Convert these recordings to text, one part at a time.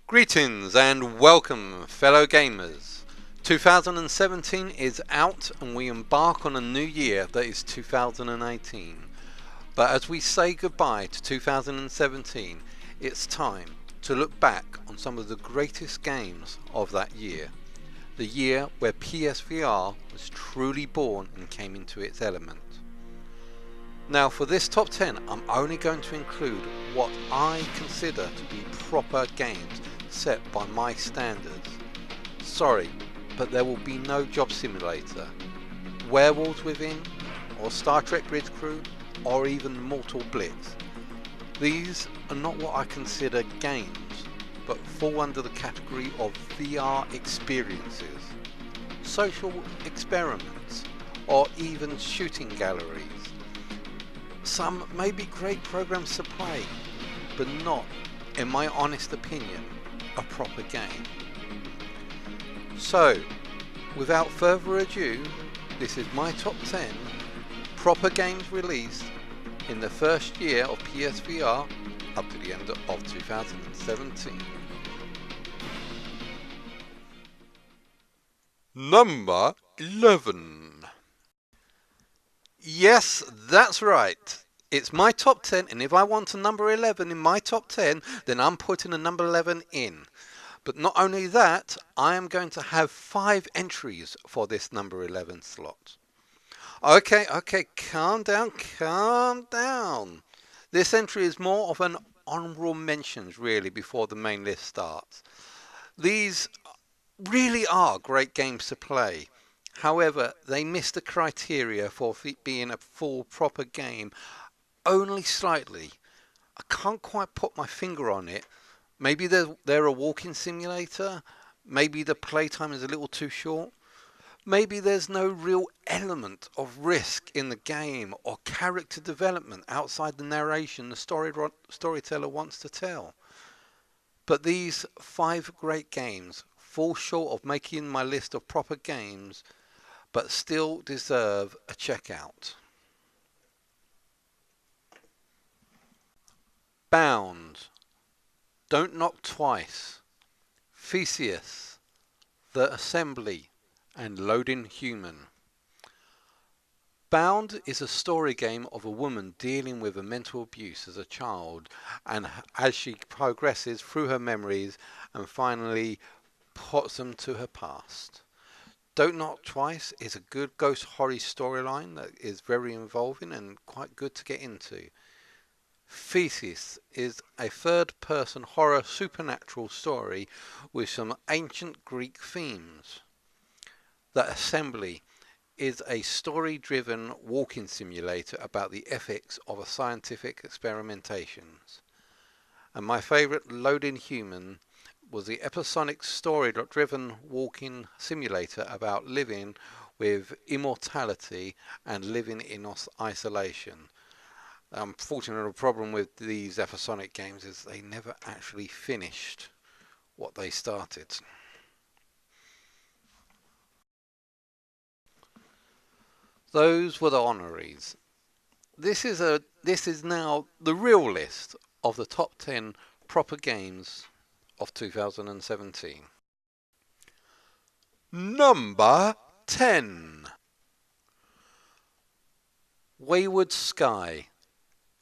Greetings and welcome, fellow gamers. 2017 is out and we embark on a new year that is 2018. But as we say goodbye to 2017, it's time to look back on some of the greatest games of that year. The year where PSVR was truly born and came into its element. Now for this top 10, I'm only going to include what I consider to be proper games set by my standards. Sorry, but there will be no Job Simulator, Werewolves Within, or Star Trek Grid Crew, or even Mortal Blitz. These are not what I consider games, but fall under the category of VR experiences, social experiments, or even shooting galleries. Some may be great programs to play, but not, in my honest opinion, a proper game. So, without further ado, this is my top 10 proper games released in the first year of PSVR up to the end of 2017. Number 11. Yes, that's right. It's my top 10, and if I want a number 11 in my top 10, then I'm putting a number 11 in. But not only that, I am going to have 5 entries for this number 11 slot. Okay, calm down. This entry is more of an honourable mentions really before the main list starts. These really are great games to play. However, they miss the criteria for it being a full proper game only slightly. I can't quite put my finger on it. Maybe they're a walking simulator. Maybe the playtime is a little too short. Maybe there's no real element of risk in the game or character development outside the narration the storyteller wants to tell. But these 5 great games fall short of making my list of proper games, but still deserve a checkout. Bound, Don't Knock Twice, Theseus, The Assembly, and Loading Human. Bound is a story game of a woman dealing with a mental abuse as a child, and as she progresses through her memories and finally puts them to her past. Don't Knock Twice is a good ghost horror storyline that is very involving and quite good to get into. Theseus is a third-person horror supernatural story with some ancient Greek themes. The Assembly is a story-driven walking simulator about the ethics of scientific experimentations. And my favourite, Loading Human, was the episodic story-driven walking simulator about living with immortality and living in isolation. Unfortunately, the problem with these episodic games is they never actually finished what they started. Those were the honorees. This is now the real list of the top 10 proper games of 2017. Number 10. Wayward Sky.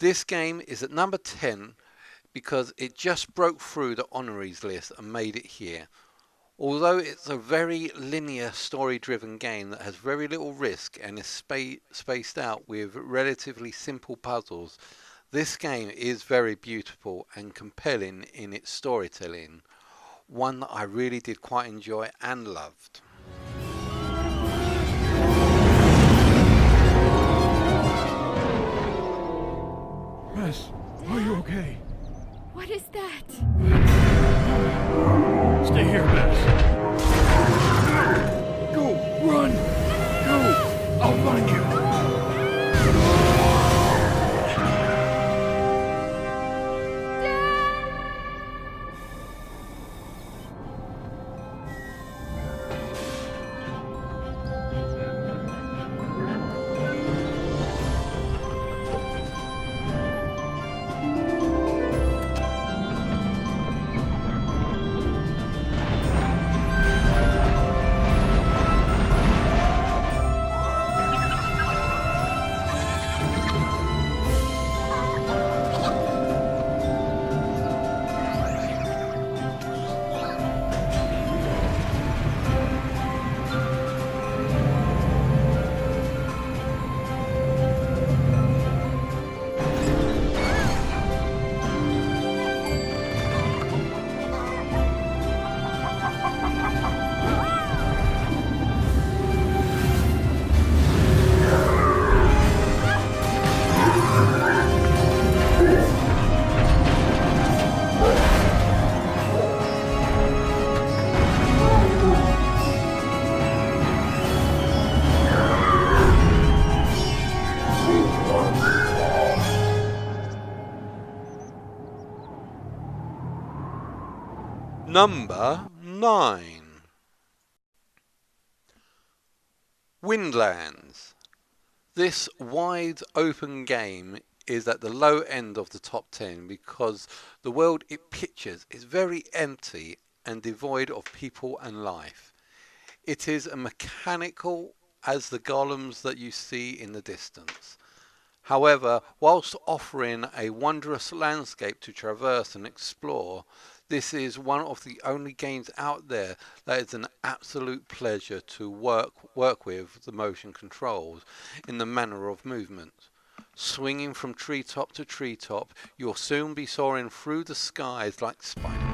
This game is at number 10 because it just broke through the honorees list and made it here. Although it's a very linear story-driven game that has very little risk and is spaced out with relatively simple puzzles, this game is very beautiful and compelling in its storytelling, one that I really did quite enjoy and loved. Bess, are you okay? What is that? Stay here, Bess. Go, run, go. I'll find you. Number 9. Windlands. This wide open game is at the low end of the top 10 because the world it pictures is very empty and devoid of people and life. It is as mechanical as the golems that you see in the distance. However, whilst offering a wondrous landscape to traverse and explore, this is one of the only games out there that is an absolute pleasure to work with the motion controls in the manner of movement. Swinging from treetop to treetop, you'll soon be soaring through the skies like Spider-Man.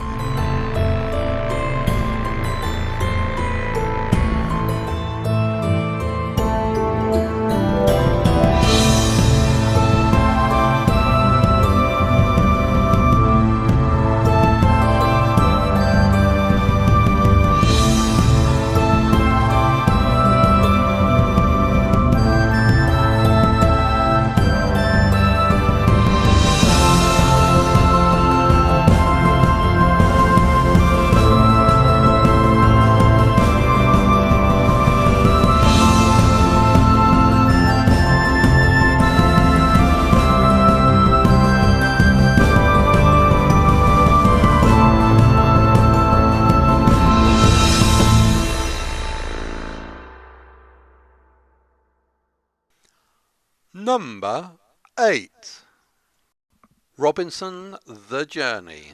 Number 8. Robinson the Journey.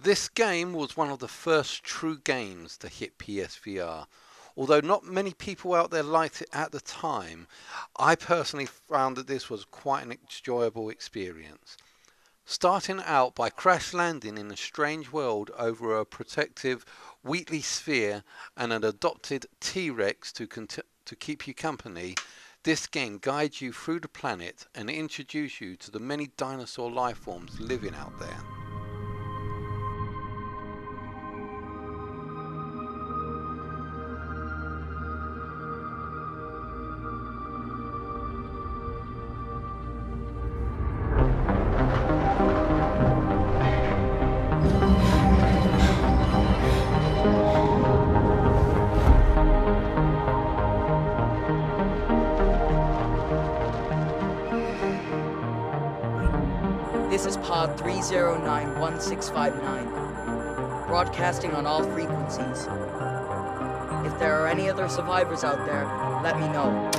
This game was one of the first true games to hit PSVR. Although not many people out there liked it at the time, I personally found that this was quite an enjoyable experience. Starting out by crash landing in a strange world over a protective Wheatley sphere and an adopted T-Rex to keep you company, this game guides you through the planet and introduces you to the many dinosaur life forms living out there. This is pod 3091659, broadcasting on all frequencies. If there are any other survivors out there, let me know.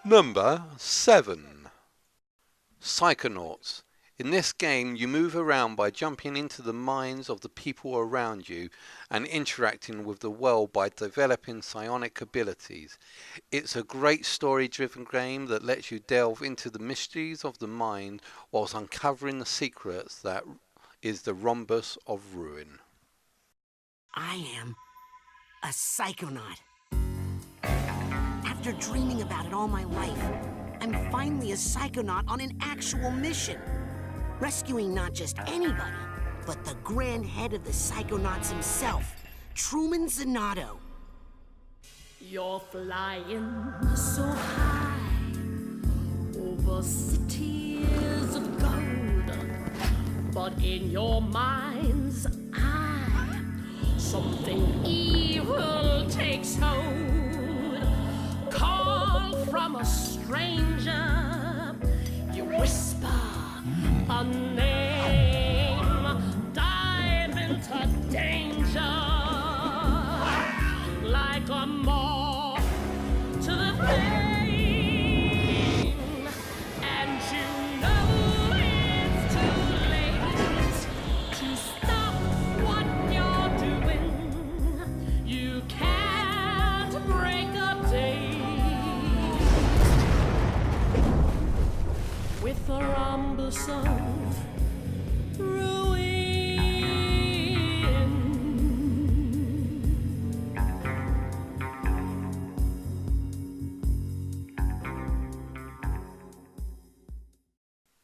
Number 7. Psychonauts. In this game you move around by jumping into the minds of the people around you and interacting with the world by developing psionic abilities. It's a great story-driven game that lets you delve into the mysteries of the mind whilst uncovering the secrets that is the rhombus of ruin. I am a psychonaut. After dreaming about it all my life, I'm finally a psychonaut on an actual mission. Rescuing not just anybody, but the grand head of the Psychonauts himself, Truman Zanotto. You're flying so high over cities of gold, but in your mind's eye, something evil takes hold. Call from a stranger, whisper a name, dive into danger like a moth to the flame, and you know it's too late to stop what you're doing. You can't break a day with a rhombus of ruin.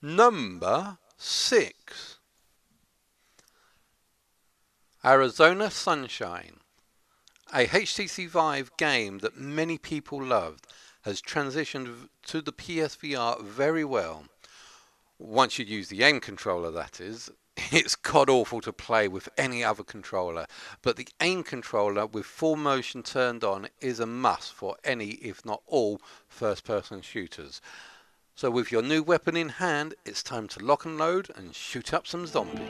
Number 6. Arizona Sunshine. A HTC Vive game that many people loved has transitioned to the PSVR very well. Once you use the aim controller, that is. It's god awful to play with any other controller, but the aim controller with full motion turned on is a must for any, if not all, first person shooters. So with your new weapon in hand, it's time to lock and load and shoot up some zombies.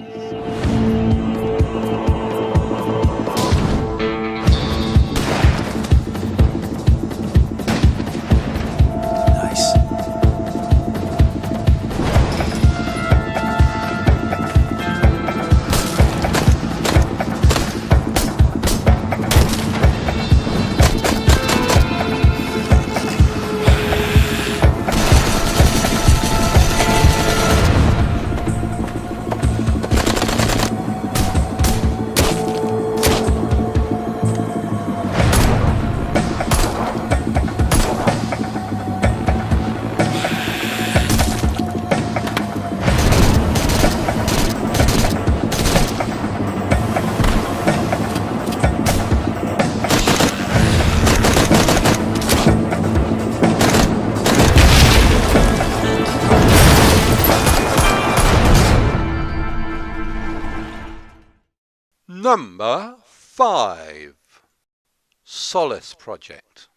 Number 5. Solace Project.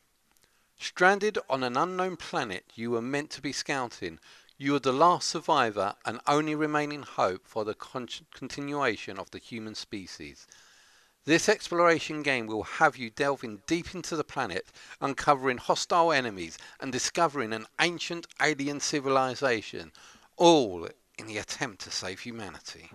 Stranded on an unknown planet you were meant to be scouting, you are the last survivor and only remaining hope for the continuation of the human species. This exploration game will have you delving deep into the planet, uncovering hostile enemies and discovering an ancient alien civilization, all in the attempt to save humanity.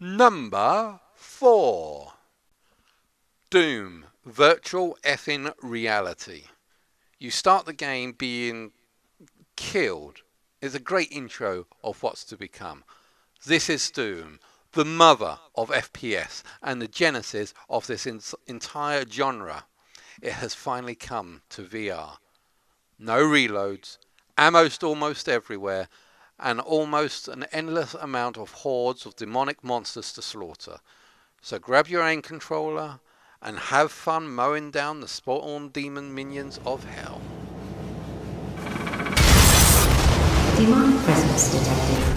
Number 4. Doom Virtual Effing Reality. You start the game being killed. It's a great intro of what's to become. This is Doom, the mother of FPS and the genesis of this entire genre. It has finally come to VR. No reloads, ammo almost everywhere, and almost an endless amount of hordes of demonic monsters to slaughter. So grab your aim controller and have fun mowing down the spawn demon minions of hell. Demonic presence detected.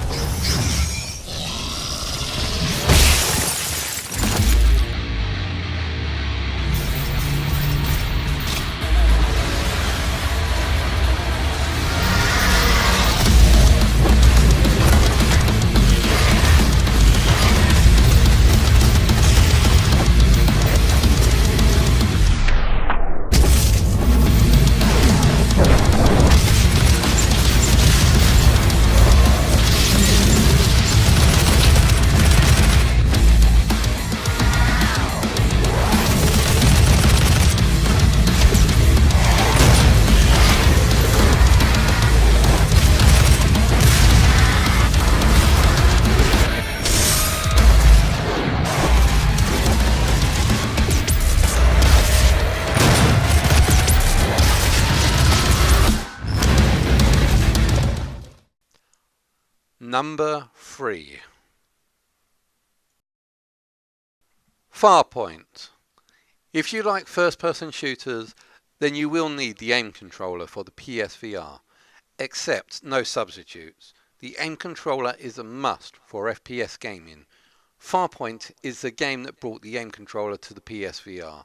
Number 3. Farpoint. If you like first-person shooters, then you will need the aim controller for the PSVR, except no substitutes. The aim controller is a must for FPS gaming. Farpoint is the game that brought the aim controller to the PSVR.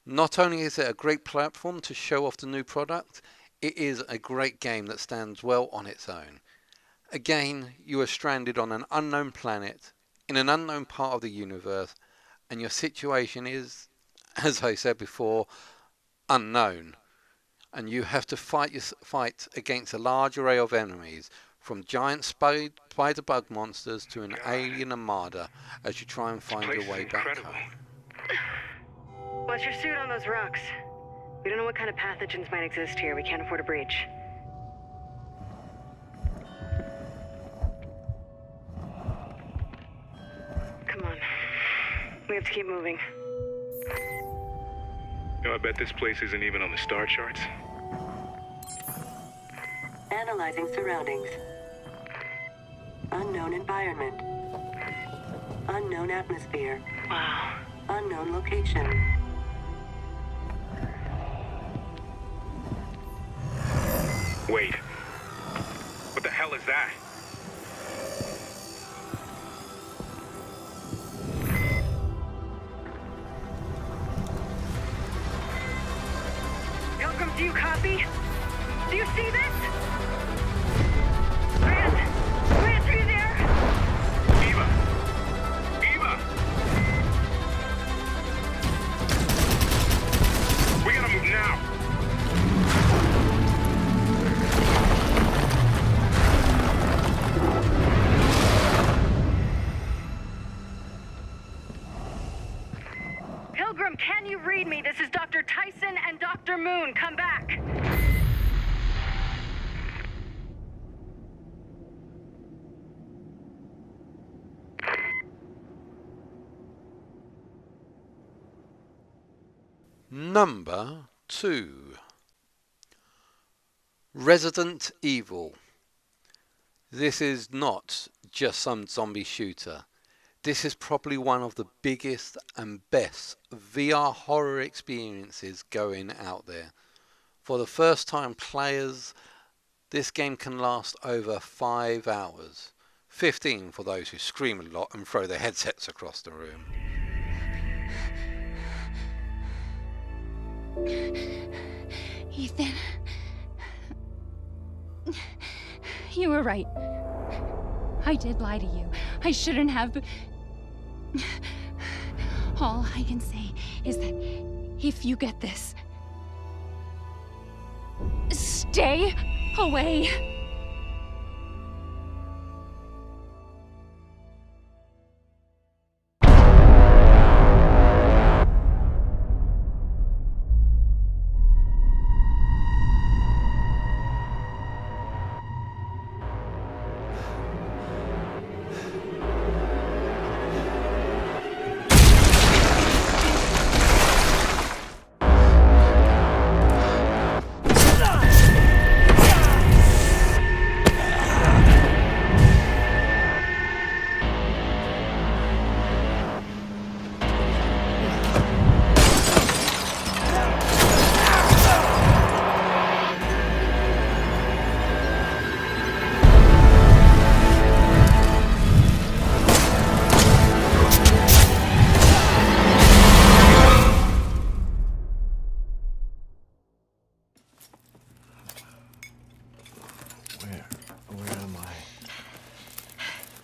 Not only is it a great platform to show off the new product, it is a great game that stands well on its own. Again, you are stranded on an unknown planet, in an unknown part of the universe, and your situation is, as I said before, unknown. And you have to fight against a large array of enemies, from giant spider bug monsters to an alien armada, as you try and find your way back home. What's your suit on those rocks? We don't know what kind of pathogens might exist here. We can't afford a breach. Come on. We have to keep moving. You know, I bet this place isn't even on the star charts. Analyzing surroundings. Unknown environment. Unknown atmosphere. Wow. Unknown location. Wait. What the hell is that? Pilgrim, do you copy? Do you see this? Grant, are you there? Eva! Eva! We gotta move now! Pilgrim, can you read me? This is Dr. Tyson and Dr. Moon. Come back. Number 2. Resident Evil. This is not just some zombie shooter. This is probably one of the biggest and best VR horror experiences going out there. For the first time players, this game can last over 5 hours. 15 for those who scream a lot and throw their headsets across the room. Ethan. You were right. I did lie to you. I shouldn't have. All I can say is that if you get this, stay away.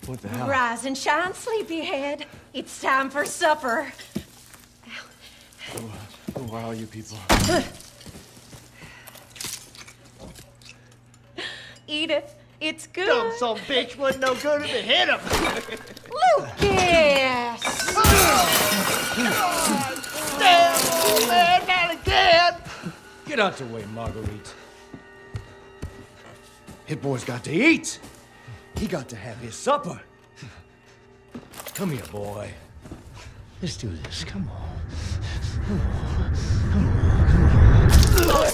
What the hell? Rise and shine, sleepyhead. It's time for supper. Who are you people? Eat it. It's good. Dumb son bitch wasn't no good if it hit him. Lucas! Damn, old man, not again. Get out the way, Marguerite. Hit boy's got to eat. He got to have his supper. Come here, boy. Let's do this. Come on. Come on. Come on. Come on. Oh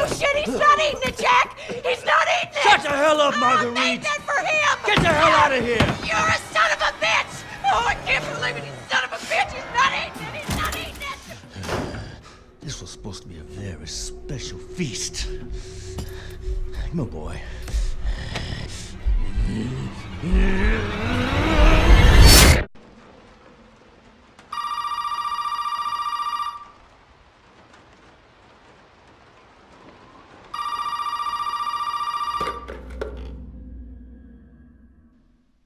shit, he's not eating it, Jack! He's not eating it! Shut the hell up, I Marguerite! made that for him! Get the hell out of here! You're a son of a bitch! Oh, I can't believe it, you son of a bitch! He's not eating it! He's not eating it! This was supposed to be a very special feast. Come on, boy.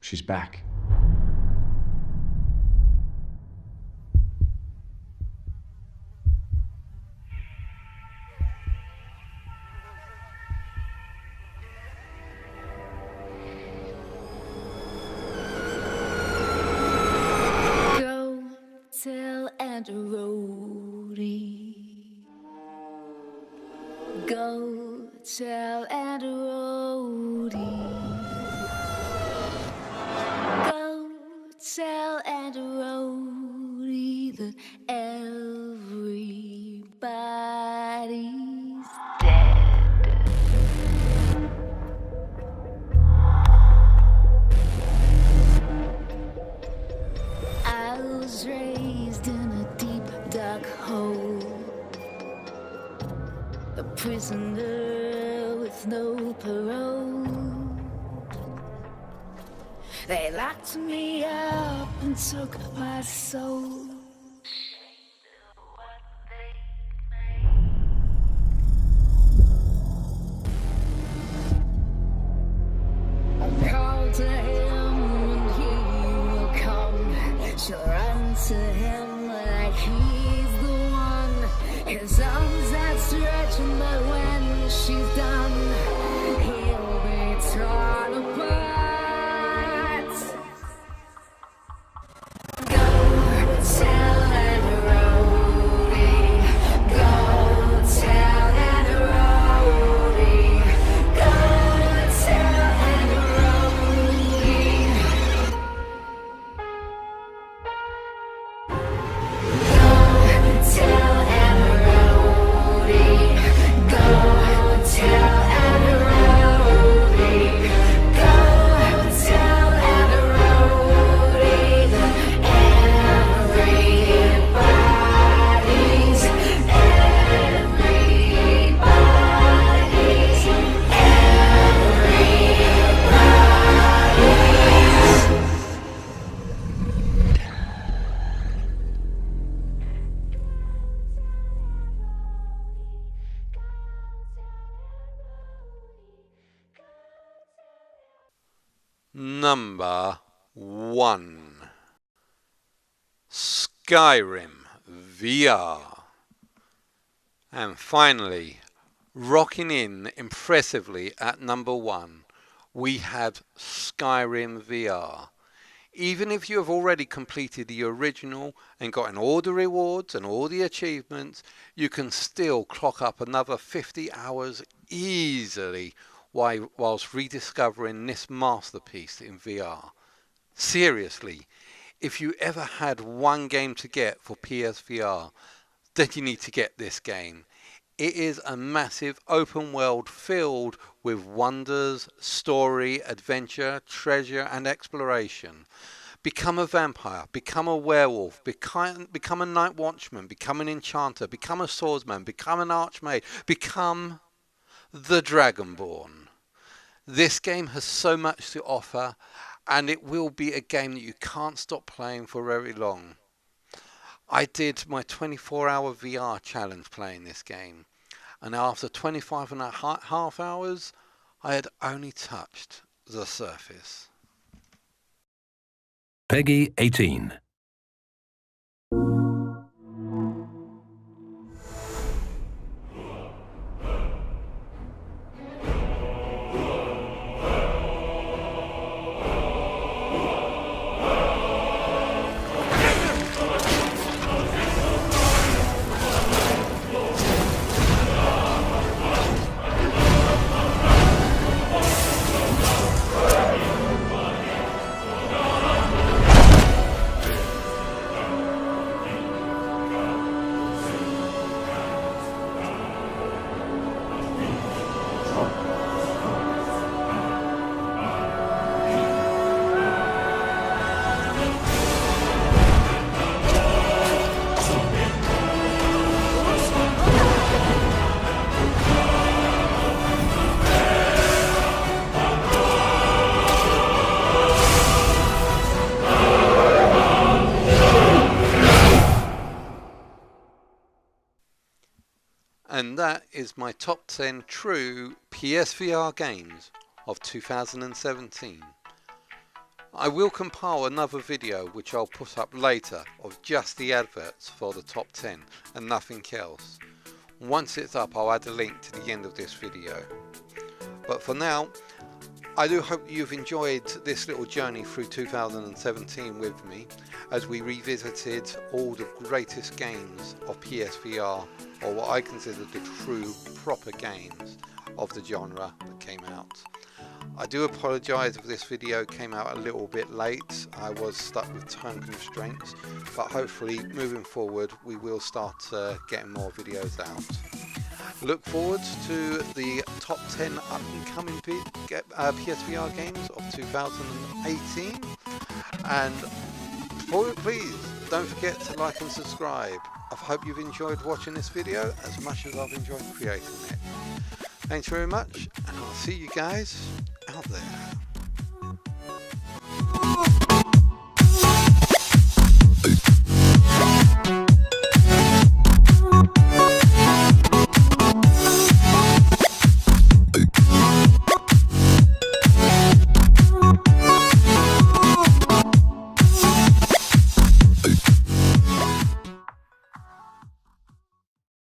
She's back. Go tell Aunt Rhodey. Go tell Aunt Rhodey. Go tell Aunt Rhodey that everybody's dead. I was raised in a deep, dark hole, a prisoner with no parole. They locked me up and took my soul. Call to him and he will come. She'll run to him like he's the one. His arms outstretched, but when she's done, he'll be torn apart. Go tell Aunt Rhodey. Go tell Aunt Rhodey. Go tell Aunt Rhodey. Go tell Aunt Rhodey. Go tell Aunt Rhodey. Go tell Aunt Rhodey that everybody's Number 1. Skyrim VR. And finally, rocking in impressively at number 1, we have Skyrim VR. Even if you have already completed the original and gotten all the rewards and all the achievements, you can still clock up another 50 hours easily whilst rediscovering this masterpiece in VR. Seriously, if you ever had one game to get for PSVR, then you need to get this game. It is a massive open world filled with wonders, story, adventure, treasure and exploration. Become a vampire, become a werewolf, become a night watchman, become an enchanter, become a swordsman, become an archmage, become the Dragonborn. This game has so much to offer, and it will be a game that you can't stop playing for very long. I did my 24-hour VR challenge playing this game, and after 25.5 hours, I had only touched the surface. Peggy 18. and that is my top 10 true PSVR games of 2017. I will compile another video which I'll put up later of just the adverts for the top 10 and nothing else. Once it's up, I'll add a link to the end of this video. But for now, I do hope you've enjoyed this little journey through 2017 with me as we revisited all the greatest games of PSVR, or what I consider the true proper games of the genre that came out. I do apologise if this video came out a little bit late. I was stuck with time constraints, but hopefully moving forward we will start getting more videos out. Look forward to the top 10 up and coming PSVR games of 2018, and please don't forget to like and subscribe. I hope you've enjoyed watching this video as much as I've enjoyed creating it. Thanks very much, and I'll see you guys out there.